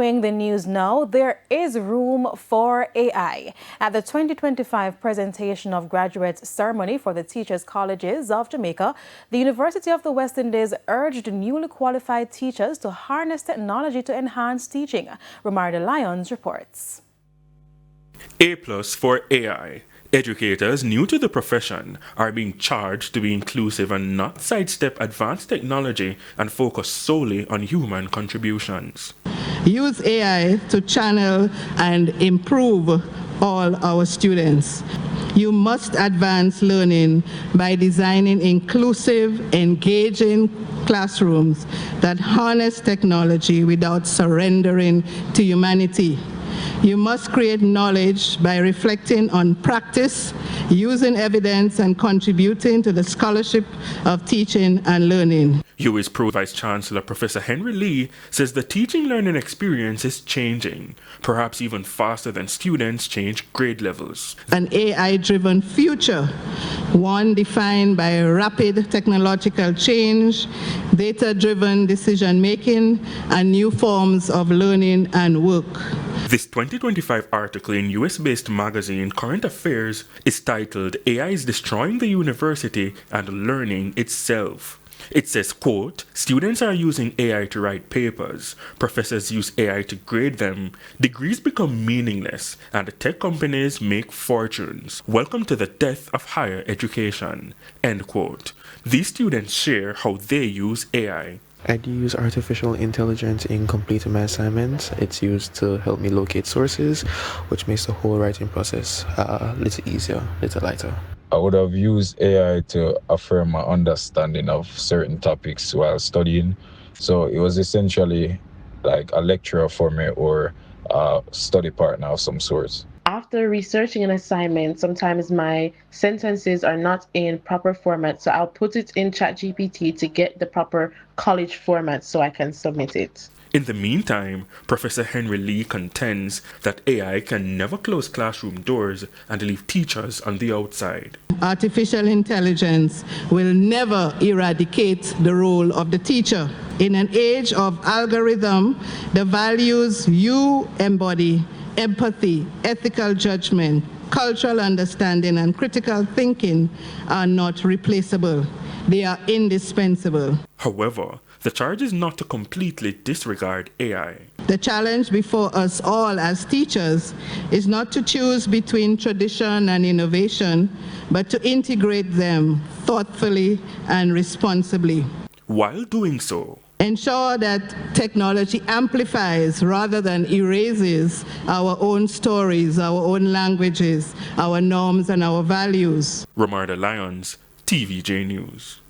The news now, there is room for AI. At the 2025 presentation of graduate ceremony for the Teachers Colleges of Jamaica, the University of the West Indies urged newly qualified teachers to harness technology to enhance teaching. Romarda Lyons reports. A+ for AI. Educators new to the profession are being charged to be inclusive and not sidestep advanced technology and focus solely on human contributions. Use AI to channel and improve all our students. You must advance learning by designing inclusive, engaging classrooms that harness technology without surrendering to humanity. You must create knowledge by reflecting on practice, using evidence, and contributing to the scholarship of teaching and learning. UWI's Pro Vice Chancellor Professor Henry Lee says the teaching learning experience is changing, perhaps even faster than students change grade levels. An AI-driven future, one defined by rapid technological change, data-driven decision-making, and new forms of learning and work. This 2025 article in US-based magazine Current Affairs is titled AI is Destroying the University and Learning Itself. It says, quote, students are using AI to write papers, professors use AI to grade them, degrees become meaningless, and tech companies make fortunes. Welcome to the death of higher education, end quote. These students share how they use AI. I do use artificial intelligence in completing my assignments. It's used to help me locate sources, which makes the whole writing process a little easier, a little lighter. I would have used AI to affirm my understanding of certain topics while studying. So it was essentially like a lecturer for me or a study partner of some sort. After researching an assignment, sometimes my sentences are not in proper format, so I'll put it in ChatGPT to get the proper college format so I can submit it. In the meantime, Professor Henry Lee contends that AI can never close classroom doors and leave teachers on the outside. Artificial intelligence will never eradicate the role of the teacher. In an age of algorithm, the values you embody, empathy, ethical judgment, cultural understanding, and critical thinking are not replaceable. They are indispensable. However, the charge is not to completely disregard AI. The challenge before us all as teachers is not to choose between tradition and innovation, but to integrate them thoughtfully and responsibly. While doing so, ensure that technology amplifies rather than erases our own stories, our own languages, our norms, and our values. Romarda Lyons, TVJ News.